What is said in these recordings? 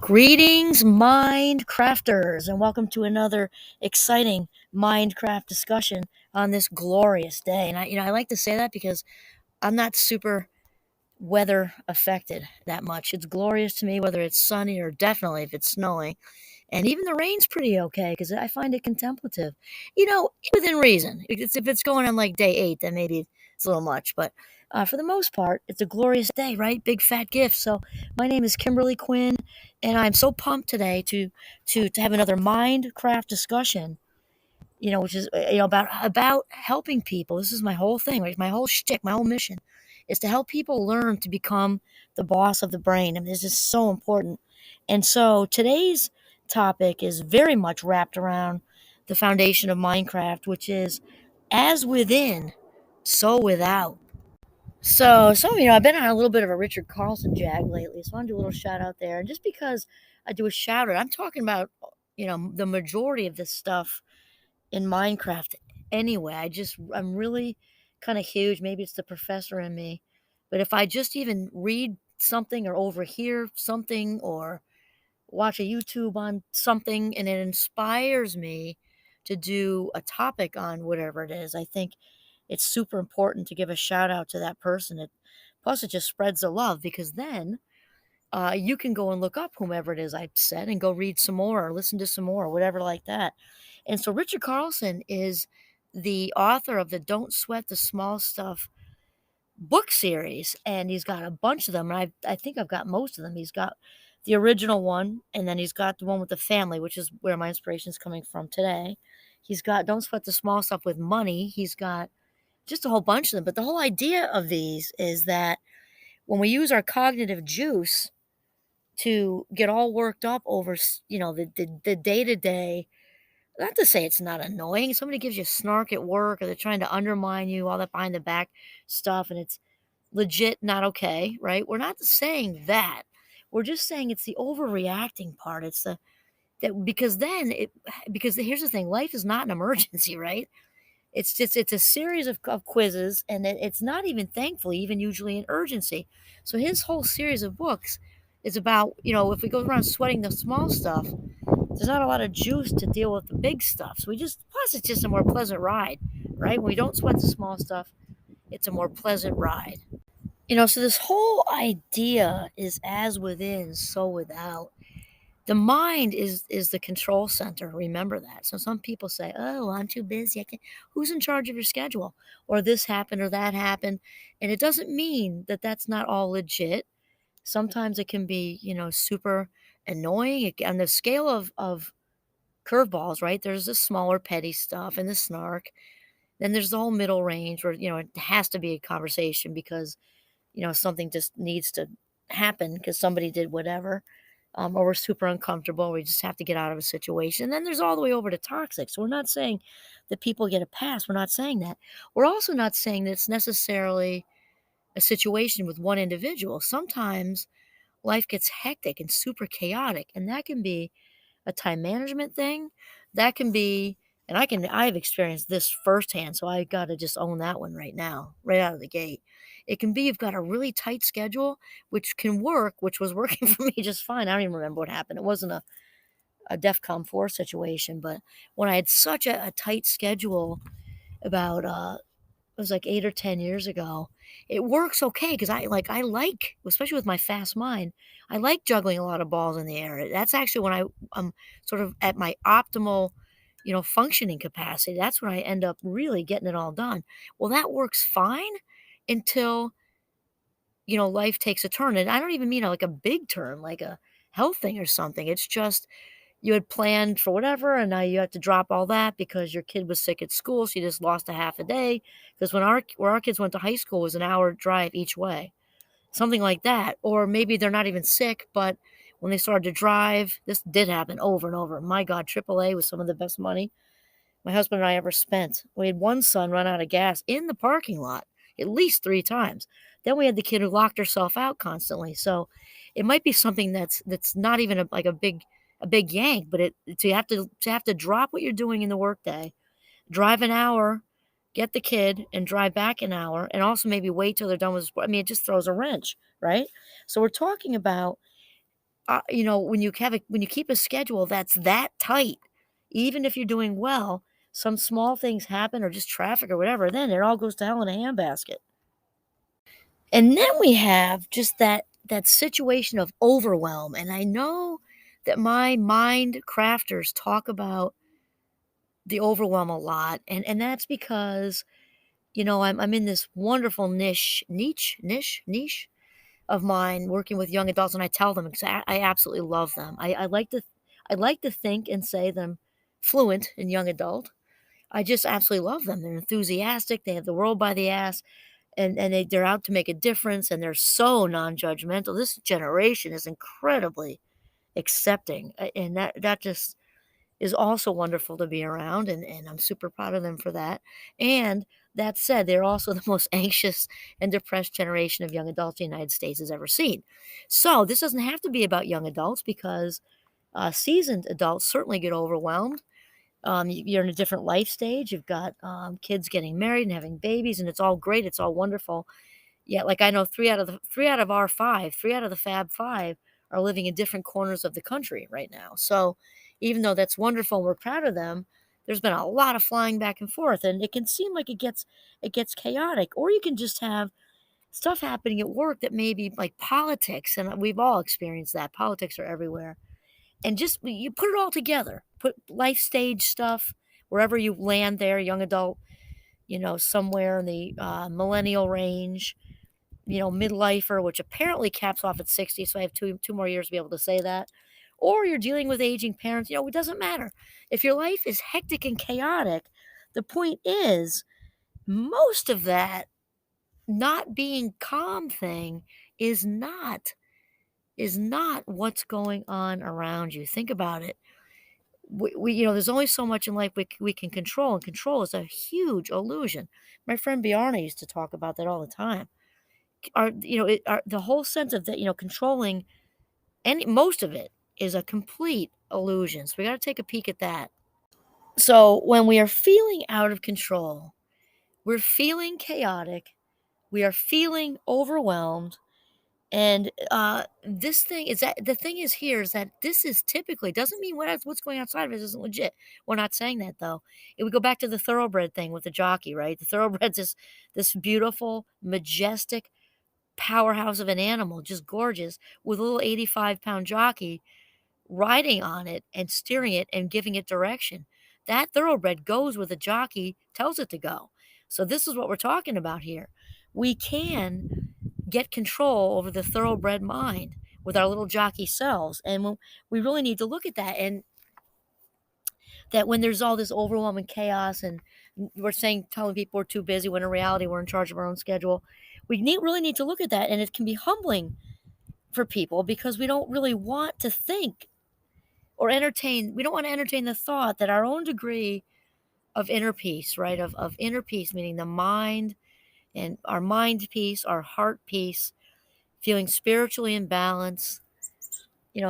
Greetings, mind crafters, and welcome to another exciting Minecraft discussion on this glorious day. And I like to say that because I'm not super weather affected that much. It's glorious to me, whether it's sunny or definitely if it's snowing. And even the rain's pretty okay because I find it contemplative. Within reason. If it's going on like day 8, then maybe it's a little much. But for the most part, it's a glorious day, right? Big fat gift. So my name is Kimberly Quinn, and I'm so pumped today to have another Mindcraft discussion. Which is about helping people. This is my whole thing, right? My whole shtick, my whole mission is to help people learn to become the boss of the brain. I mean, this is so important. And so today's topic is very much wrapped around the foundation of Minecraft, which is as within, so without. So, I've been on a little bit of a Richard Carlson jag lately, so I want to do a little shout out there. And just because I do a shout out, I'm talking about, the majority of this stuff in Minecraft anyway. I'm really kind of huge. Maybe it's the professor in me. But if I just even read something or overhear something or watch a YouTube on something and it inspires me to do a topic on whatever it is, I think it's super important to give a shout out to that person. Plus, it just spreads the love because then you can go and look up whomever it is I said and go read some more or listen to some more or whatever like that. And so Richard Carlson is the author of the Don't Sweat the Small Stuff book series, and he's got a bunch of them. And I think I've got most of them. He's got the original one, and then he's got the one with the family, which is where my inspiration is coming from today. He's got Don't Sweat the Small Stuff with Money. He's got just a whole bunch of them. But the whole idea of these is that when we use our cognitive juice to get all worked up over, the day-to-day, not to say it's not annoying. Somebody gives you snark at work or they're trying to undermine you, all that behind the back stuff, and it's legit not okay, right? We're not saying that. We're just saying it's the overreacting part. It's the that because here's the thing, life is not an emergency, right? It's a series of quizzes, and it's not even, thankfully, even usually an urgency. So his whole series of books is about, if we go around sweating the small stuff, there's not a lot of juice to deal with the big stuff. So plus it's just a more pleasant ride, right? When we don't sweat the small stuff, it's a more pleasant ride. So this whole idea is as within, so without. The mind is the control center. Remember that. So some people say, "Oh, I'm too busy. I can't." Who's in charge of your schedule? Or this happened or that happened, and it doesn't mean that that's not all legit. Sometimes it can be, super annoying. On the scale of curveballs, right? There's the smaller petty stuff and the snark. Then there's the whole middle range where, it has to be a conversation because, something just needs to happen because somebody did whatever. Or we're super uncomfortable. We just have to get out of a situation. And then there's all the way over to toxic. So we're not saying that people get a pass. We're not saying that. We're also not saying that it's necessarily a situation with one individual. Sometimes life gets hectic and super chaotic, and that can be a time management thing. That can be, and I've experienced this firsthand, so I got to just own that one right now, right out of the gate. It can be you've got a really tight schedule, which can work, which was working for me just fine. I don't even remember what happened. It wasn't a DEFCON 4 situation, but when I had such a tight schedule about it was like 8 or 10 years ago. It works okay because I like, especially with my fast mind, I like juggling a lot of balls in the air. That's actually when I'm sort of at my optimal, functioning capacity. That's when I end up really getting it all done. Well, that works fine until, life takes a turn. And I don't even mean like a big turn, like a health thing or something. It's just you had planned for whatever, and now you have to drop all that because your kid was sick at school, so you just lost a half a day. Because where our kids went to high school was an hour drive each way, something like that. Or maybe they're not even sick, but when they started to drive, this did happen over and over. My God, AAA was some of the best money my husband and I ever spent. We had one son run out of gas in the parking lot at least 3 times. Then we had the kid who locked herself out constantly. So it might be something that's not even a big yank, but you have to drop what you're doing in the workday, drive an hour, get the kid, and drive back an hour, and also maybe wait till they're done with sport. I mean, it just throws a wrench, right? So we're talking about when you keep a schedule that's that tight, even if you're doing well, some small things happen or just traffic or whatever, then it all goes to hell in a handbasket. And then we have just that situation of overwhelm, and I know that my mind crafters talk about the overwhelm a lot, and that's because, I'm in this wonderful niche of mine working with young adults, and I tell them because I absolutely love them. I like to think and say them fluent in young adult. I just absolutely love them. They're enthusiastic. They have the world by the ass, and they're out to make a difference, and they're so non-judgmental. This generation is incredibly accepting, and that just is also wonderful to be around, and I'm super proud of them for that. And that said, they're also the most anxious and depressed generation of young adults the United States has ever seen. So this doesn't have to be about young adults because seasoned adults certainly get overwhelmed. You're in a different life stage. You've got kids getting married and having babies, and it's all great. It's all wonderful. Yeah, like I know 3 out of the Fab 5 are living in different corners of the country right now. So, even though that's wonderful and we're proud of them, there's been a lot of flying back and forth, and it can seem like it gets chaotic, or you can just have stuff happening at work that may be like politics, and we've all experienced that. Politics are everywhere. And just you put it all together. Put life stage stuff wherever you land there, young adult, somewhere in the millennial range, midlifer, which apparently caps off at 60. So I have two more years to be able to say that. Or you're dealing with aging parents. It doesn't matter. If your life is hectic and chaotic, the point is most of that not being calm thing is not what's going on around you. Think about it. There's only so much in life we can control, and control is a huge illusion. My friend Bjarne used to talk about that all the time. The whole sense of that, controlling any most of it is a complete illusion. So we got to take a peek at that. So when we are feeling out of control, we're feeling chaotic, we are feeling overwhelmed, and this thing is that the thing is here is that this is typically doesn't mean what's going outside of it isn't legit. We're not saying that though. It would go back to the thoroughbred thing with the jockey, right? The thoroughbred's this beautiful, majestic powerhouse of an animal, just gorgeous, with a little 85-pound jockey riding on it and steering it and giving it direction. That thoroughbred goes where the jockey tells it to go. So this is what we're talking about here. We can get control over the thoroughbred mind with our little jockey selves, and we really need to look at that. And that when there's all this overwhelming chaos, and we're telling people we're too busy, when in reality we're in charge of our own schedule, really need to look at that, and it can be humbling for people because we don't really want to think or entertain. We don't want to entertain the thought that our own degree of inner peace, right? Of inner peace, meaning the mind and our mind peace, our heart peace, feeling spiritually in balance,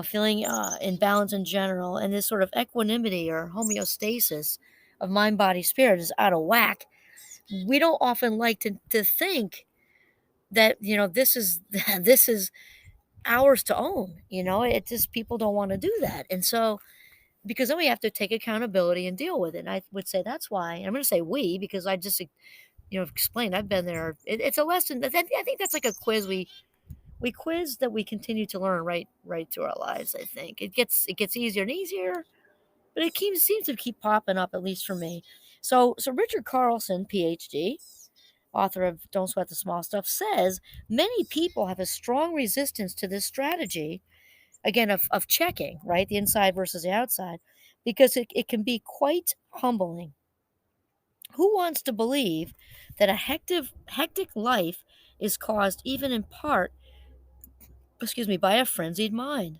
feeling in balance in general, and this sort of equanimity or homeostasis of mind, body, spirit is out of whack. We don't often like to think that this is this is ours to own. It just people don't want to do that, and so because then we have to take accountability and deal with it. And I would say that's why. And I'm going to say we because I just explained. I've been there. It's a lesson. I think that's like a quiz we quiz that we continue to learn right through our lives. I think it gets easier and easier, but seems to keep popping up, at least for me. So Richard Carlson, PhD, author of Don't Sweat the Small Stuff, says many people have a strong resistance to this strategy, again, of checking, right? The inside versus the outside, because it can be quite humbling. Who wants to believe that a hectic life is caused even in part, by a frenzied mind?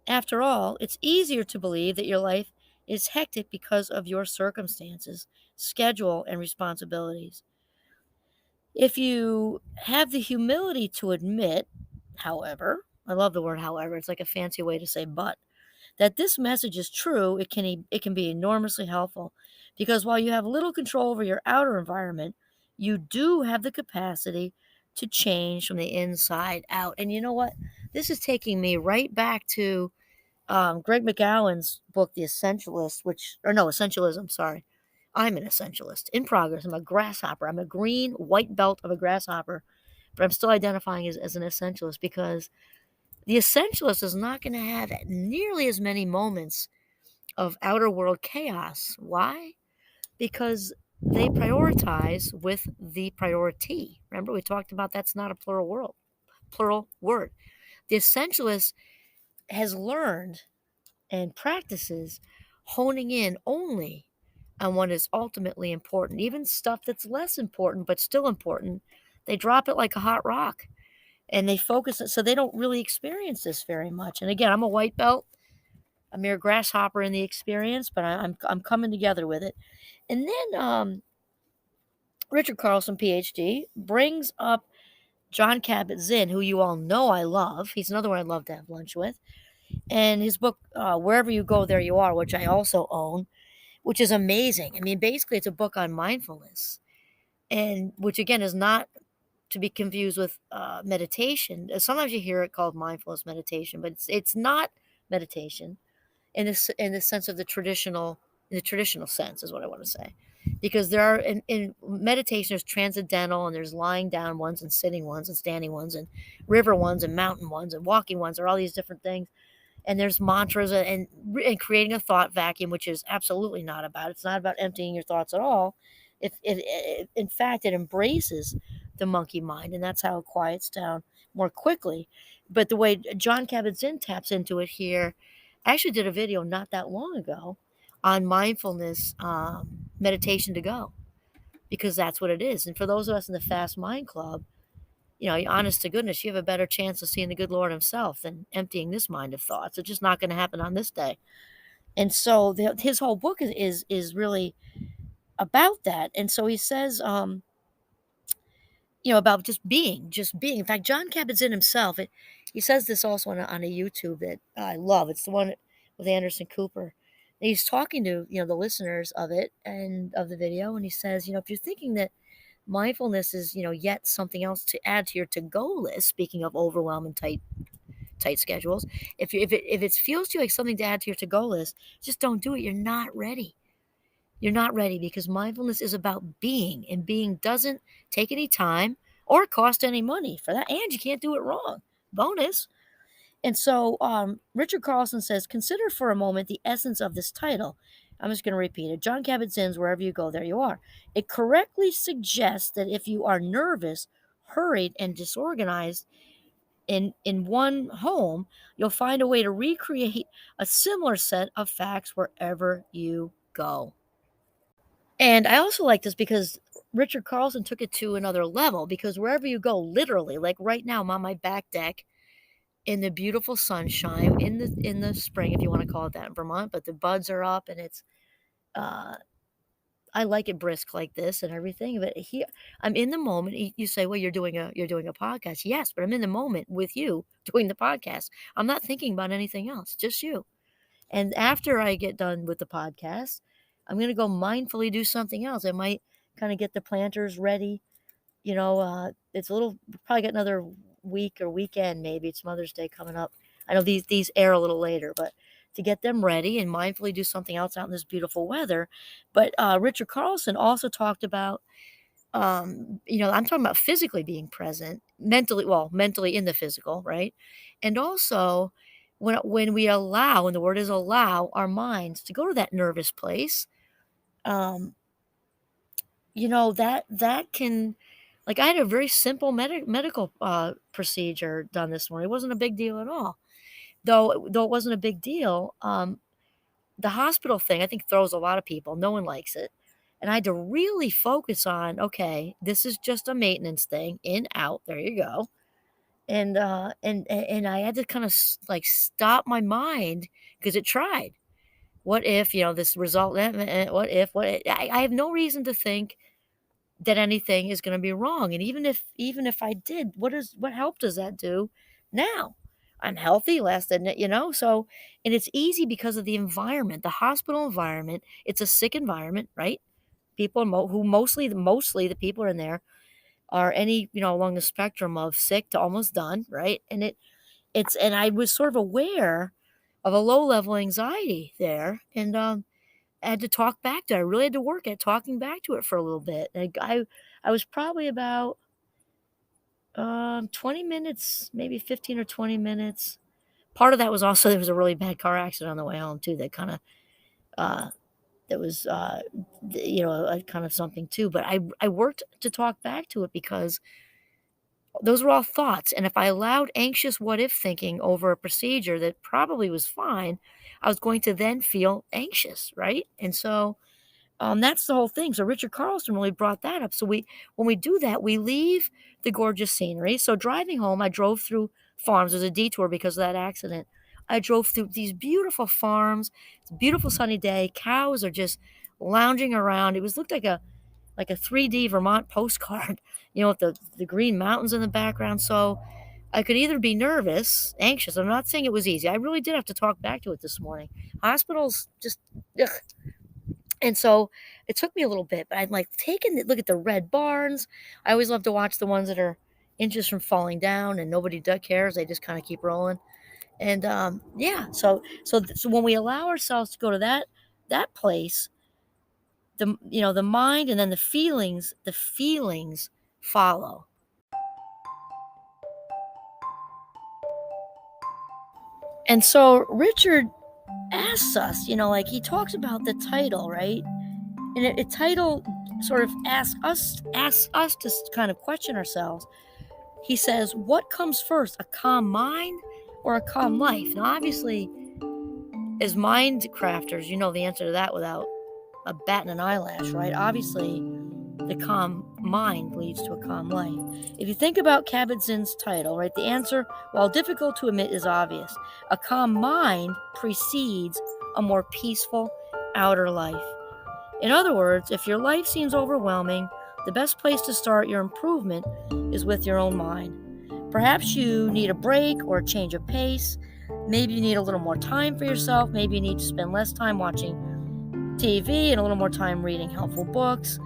After all, it's easier to believe that your life is hectic because of your circumstances, schedule, and responsibilities. If you have the humility to admit, however, I love the word however, it's like a fancy way to say but, that this message is true, it can be enormously helpful because while you have little control over your outer environment, you do have the capacity to change from the inside out. And you know what? This is taking me right back to Greg McGowan's book, The Essentialist, Essentialism, sorry. I'm an essentialist in progress. I'm a grasshopper. I'm a green, white belt of a grasshopper, but I'm still identifying as an essentialist because the essentialist is not going to have nearly as many moments of outer world chaos. Why? Because they prioritize with the priority. Remember, we talked about that's not a plural word. The essentialist has learned and practices honing in only on what is ultimately important. Even stuff that's less important but still important, they drop it like a hot rock and they focus it so they don't really experience this very much. And again, I'm a white belt, a mere grasshopper in the experience, but I'm coming together with it. And then Richard Carlson, PhD, brings up John Kabat-Zinn, who you all know I love. He's another one I'd love to have lunch with. And his book, Wherever You Go, There You Are, which I also own, which is amazing. I mean, basically, it's a book on mindfulness, and which again is not to be confused with meditation. Sometimes you hear it called mindfulness meditation, but it's not meditation in the sense of in the traditional sense is what I want to say, because there are in meditation there's transcendental and there's lying down ones and sitting ones and standing ones and river ones and mountain ones and walking ones, or all these different things, and there's mantras and creating a thought vacuum, which is absolutely not about. It's not about emptying your thoughts at all. If in fact it embraces the monkey mind, and that's how it quiets down more quickly. But the way John Kabat-Zinn taps into it here, I actually did a video not that long ago on mindfulness meditation to go, because that's what it is. And for those of us in the Fast Mind Club, honest to goodness, you have a better chance of seeing the good Lord himself than emptying this mind of thoughts. It's just not going to happen on this day. And so his whole book is really about that. And so he says, about just being. In fact, John Kabat-Zinn himself, he says this also on a YouTube that I love. It's the one with Anderson Cooper. And he's talking to, the listeners of it and of the video. And he says, if you're thinking that mindfulness is, yet something else to add to your to-go list, speaking of overwhelm and tight schedules, if it feels to you like something to add to your to-go list, just don't do it. You're not ready. You're not ready, because mindfulness is about being, and being doesn't take any time or cost any money for that, and you can't do it wrong. Bonus. And so Richard Carlson says, consider for a moment the essence of this title. I'm just going to repeat it. John Kabat-Zinn's Wherever You Go, There You Are. It correctly suggests that if you are nervous, hurried, and disorganized in one home, you'll find a way to recreate a similar set of facts wherever you go. And I also like this because Richard Carlson took it to another level, because wherever you go, literally, like right now, I'm on my back deck in the beautiful sunshine in the spring, if you want to call it that, in Vermont, but the buds are up and it's I like it brisk like this and everything. But here I'm in the moment. You say, well, you're doing a podcast. Yes, but I'm in the moment with you doing the podcast. I'm not thinking about anything else, just you. And after I get done with the podcast, I'm going to go mindfully do something else. I might kind of get the planters ready. It's probably got another week or weekend, maybe. It's Mother's Day coming up. I know these air a little later, but to get them ready and mindfully do something else out in this beautiful weather. But Richard Carlson also talked about, I'm talking about physically being present, mentally in the physical, right? And also when the word is allow our minds to go to that nervous place, um, that can, like, I had a very simple medical procedure done this morning. It wasn't a big deal at all. Though it wasn't a big deal, the hospital thing, I think, throws a lot of people. No one likes it. And I had to really focus on, okay, this is just a maintenance thing, in, out, there you go. And I had to kind of like stop my mind, because it tried. What if, this result, what if, I have no reason to think that anything is going to be wrong. And even if I did, what help does that do now? I'm healthy, so, and it's easy because of the environment, the hospital environment. It's a sick environment, right? People who mostly the people are in there, are any, along the spectrum of sick to almost done, right? And I was sort of aware of a low level anxiety there, and I had to talk back to it. I really had to work at talking back to it for a little bit. And I was probably about 20 minutes, maybe 15 or 20 minutes. Part of that was also there was a really bad car accident on the way home too that kind of uh, that was a kind of something too. But I worked to talk back to it because those were all thoughts. And if I allowed anxious what if thinking over a procedure that probably was fine, I was going to then feel anxious, right? And so that's the whole thing. So Richard Carlson really brought that up. So when we do that, we leave the gorgeous scenery. So driving home, I drove through farms. There's a detour because of that accident. I drove through these beautiful farms. It's a beautiful sunny day. Cows are just lounging around. It looked like a 3D Vermont postcard, with the green mountains in the background. So I could either be nervous, anxious. I'm not saying it was easy. I really did have to talk back to it this morning. Hospitals just, ugh. And so it took me a little bit, but I'd like taken look at the red barns. I always love to watch the ones that are inches from falling down and nobody cares. They just kind of keep rolling. And yeah, so when we allow ourselves to go to that place, the mind and then the feelings follow. And so Richard asks us, like he talks about the title, right? And a title sort of asks us to kind of question ourselves. He says, what comes first, a calm mind or a calm life? Now, obviously, as mind crafters, you know the answer to that without a bat and an eyelash, right? Obviously, the calm mind leads to a calm life. If you think about Kabat-Zinn's title, right, the answer, while difficult to admit, is obvious. A calm mind precedes a more peaceful outer life. In other words, if your life seems overwhelming, the best place to start your improvement is with your own mind. Perhaps you need a break or a change of pace. Maybe you need a little more time for yourself. Maybe you need to spend less time watching TV and a little more time reading helpful books.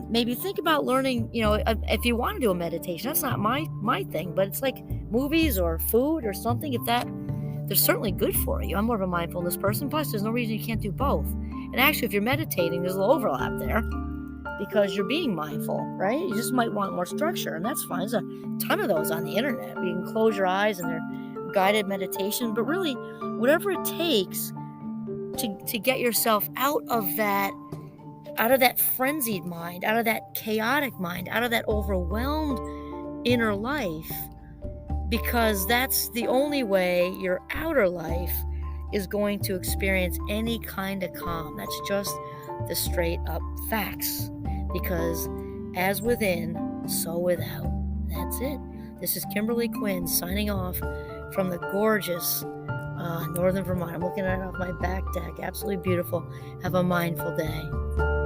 Maybe think about learning, if you want to do a meditation. That's not my thing, but it's like movies or food or something. If they're certainly good for you. I'm more of a mindfulness person. Plus, there's no reason you can't do both. And actually, if you're meditating, there's a little overlap there because you're being mindful, right? You just might want more structure, and that's fine. There's a ton of those on the internet. You can close your eyes and they're guided meditation, but really, whatever it takes to get yourself out of that frenzied mind, out of that chaotic mind, out of that overwhelmed inner life, because that's the only way your outer life is going to experience any kind of calm. That's just the straight up facts. Because as within, so without. That's it. This is Kimberly Quinn signing off from the gorgeous northern Vermont. I'm looking at it off my back deck. Absolutely beautiful. Have a mindful day.